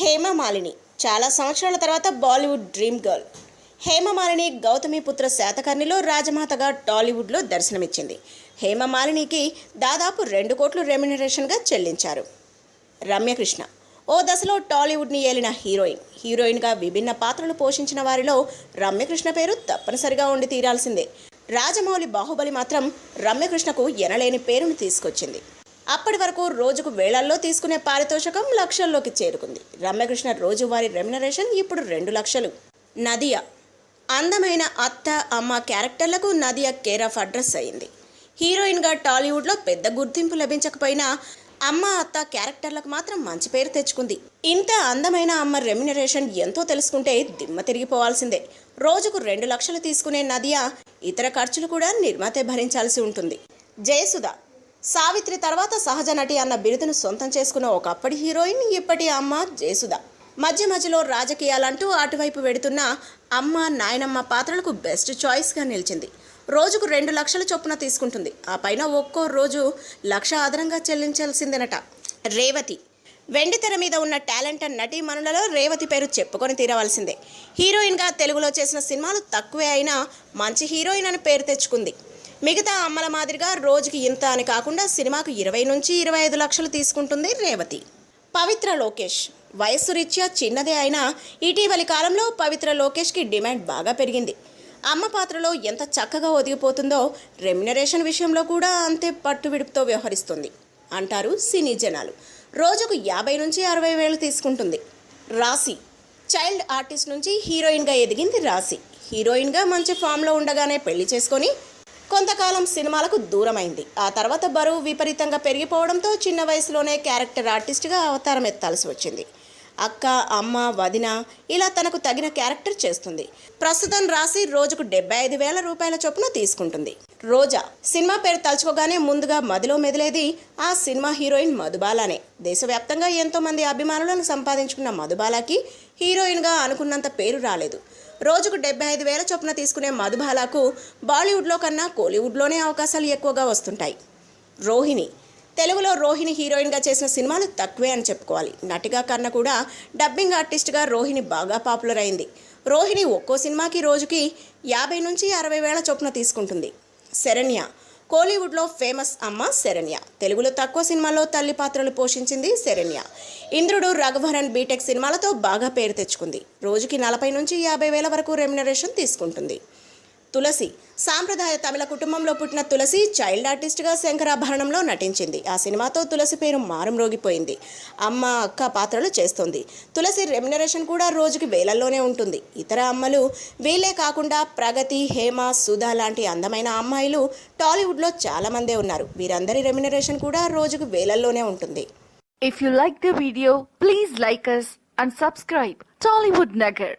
హేమమాలిని చాలా సంవత్సరాల తర్వాత బాలీవుడ్ డ్రీమ్ గర్ల్. హేమమాలిని గౌతమిపుత్ర శాతకర్ణిలో రాజమాతగా టాలీవుడ్లో దర్శనమిచ్చింది. హేమమాలినికి దాదాపు 2 కోట్లు రెమ్యునరేషన్గా చెల్లించారు. రమ్యకృష్ణ ఓ దశలో టాలీవుడ్ని ఏలిన హీరోయిన్గా విభిన్న పాత్రలు పోషించిన వారిలో రమ్యకృష్ణ పేరు తప్పనిసరిగా ఉండి తీరాల్సిందే. రాజమౌళి బాహుబలి మాత్రం రమ్యకృష్ణకు ఎనలేని పేరును తీసుకొచ్చింది. అప్పటి వరకు రోజుకు వేలల్లో తీసుకునే పారితోషికం లక్షల్లోకి చేరుకుంది. రమ్యకృష్ణ రోజువారీ రెమ్యునరేషన్ ఇప్పుడు 2 లక్షలు. నదియా అందమైన అత్త అమ్మ క్యారెక్టర్లకు నదియా కేర్ ఆఫ్ అడ్రస్ అయింది. హీరోయిన్గా టాలీవుడ్లో పెద్ద గుర్తింపు లభించకపోయినా అమ్మ అత్త క్యారెక్టర్లకు మాత్రం మంచి పేరు తెచ్చుకుంది. ఇంత అందమైన అమ్మ రెమ్యునరేషన్ ఎంతో తెలుసుకుంటే దిమ్మ తిరిగిపోవాల్సిందే. రోజుకు 2 లక్షలు తీసుకునే నదియా ఇతర ఖర్చులు కూడా నిర్మాతే భరించాల్సి ఉంటుంది. జయసుధ సావిత్రి తర్వాత సహజ నటి అన్న బిరుదును సొంతం చేసుకున్న ఒకప్పటి హీరోయిన్ ఇప్పటి అమ్మ జయసుధ. మధ్యలో రాజకీయాలంటూ అటువైపు వెడుతున్న అమ్మ నాయనమ్మ పాత్రలకు బెస్ట్ చాయిస్గా నిలిచింది. రోజుకు 2 లక్షల చొప్పున తీసుకుంటుంది. ఆ పైన ఒక్కో రోజు 1 లక్ష అదనంగా చెల్లించాల్సిందేనట. రేవతి వెండితెర మీద ఉన్న టాలెంటెడ్ నటీమణులలో రేవతి పేరు చెప్పుకొని తీరవలసిందే. హీరోయిన్గా తెలుగులో చేసిన సినిమాలు తక్కువే అయినా మంచి హీరోయిన్ అని పేరు తెచ్చుకుంది. మిగతా అమ్మల మాదిరిగా రోజుకి ఇంత అని కాకుండా సినిమాకు 20 నుంచి 25 లక్షలు తీసుకుంటుంది రేవతి. పవిత్ర లోకేష్ వయస్సు రీత్యా చిన్నదే అయినా ఇటీవలి కాలంలో పవిత్ర లోకేష్కి డిమాండ్ బాగా పెరిగింది. అమ్మ పాత్రలో ఎంత చక్కగా ఒదిగిపోతుందో రెమ్యునరేషన్ విషయంలో కూడా అంతే పట్టువిడుపుతో వ్యవహరిస్తుంది అంటారు సినీ జనాలు. రోజుకు 50 నుంచి 60 వేలు తీసుకుంటుంది. రాశి చైల్డ్ ఆర్టిస్ట్ నుంచి హీరోయిన్గా ఎదిగింది రాశి. హీరోయిన్గా మంచి ఫామ్లో ఉండగానే పెళ్లి చేసుకొని కొంతకాలం సినిమాలకు దూరమైంది. ఆ తర్వాత బరువు విపరీతంగా పెరిగిపోవడంతో చిన్న వయసులోనే క్యారెక్టర్ ఆర్టిస్ట్గా అవతారం ఎత్తాల్సి వచ్చింది. అక్క అమ్మ వదిన ఇలా తనకు తగిన క్యారెక్టర్ చేస్తుంది. ప్రస్తుతం రాశి రోజుకు 75,000 రూపాయల చొప్పున తీసుకుంటుంది. రోజా సినిమా పేరు తలుచుకోగానే ముందుగా మదిలో మెదిలేది ఆ సినిమా హీరోయిన్ మధుబాలానే. దేశవ్యాప్తంగా ఎంతోమంది అభిమానులను సంపాదించుకున్న మధుబాలాకి హీరోయిన్గా అనుకున్నంత పేరు రాలేదు. రోజుకు 75,000 చొప్పున తీసుకునే మధుబాలకు బాలీవుడ్లో కన్నా కోలీవుడ్లోనే అవకాశాలు ఎక్కువగా వస్తుంటాయి. రోహిణి తెలుగులో రోహిణి హీరోయిన్గా చేసిన సినిమాలు తక్కువే అని చెప్పుకోవాలి. నటిగా కన్నా కూడా డబ్బింగ్ ఆర్టిస్ట్గా రోహిణి బాగా పాపులర్ అయింది. రోహిణి ఒక్కో సినిమాకి రోజుకి 50 నుంచి 60 వేల చొప్పున తీసుకుంటుంది. శరణ్య కోలీవుడ్లో ఫేమస్ అమ్మ శరణ్య. తెలుగులో తక్కువ సినిమాల్లో తల్లి పాత్రలు పోషించింది శరణ్య. ఇంద్రుడు రఘువరన్ బీటెక్ సినిమాలతో బాగా పేరు తెచ్చుకుంది. రోజుకి 40 నుంచి 50 వేల వరకు రెమ్యునరేషన్ తీసుకుంటుంది. తులసి సాంప్రదాయ తమిళ కుటుంబంలో పుట్టిన తులసి చైల్డ్ ఆర్టిస్ట్గా శంకరాభరణంలో నటించింది. ఆ సినిమాతో తులసి పేరు మారుమ్రోగిపోయింది. అమ్మ అక్క పాత్రలు చేస్తుంది. తులసి రెమ్యునరేషన్ కూడా రోజుకి వేలల్లోనే ఉంటుంది. ఇతర అమ్మలు వీళ్ళే కాకుండా ప్రగతి హేమ సుధా లాంటి అందమైన అమ్మాయిలు టాలీవుడ్లో చాలామందే ఉన్నారు. వీరందరి రెమ్యునరేషన్ కూడా రోజుకు వేలల్లోనే ఉంటుంది. If you like the video, please like us and subscribe Tollywood Nagar.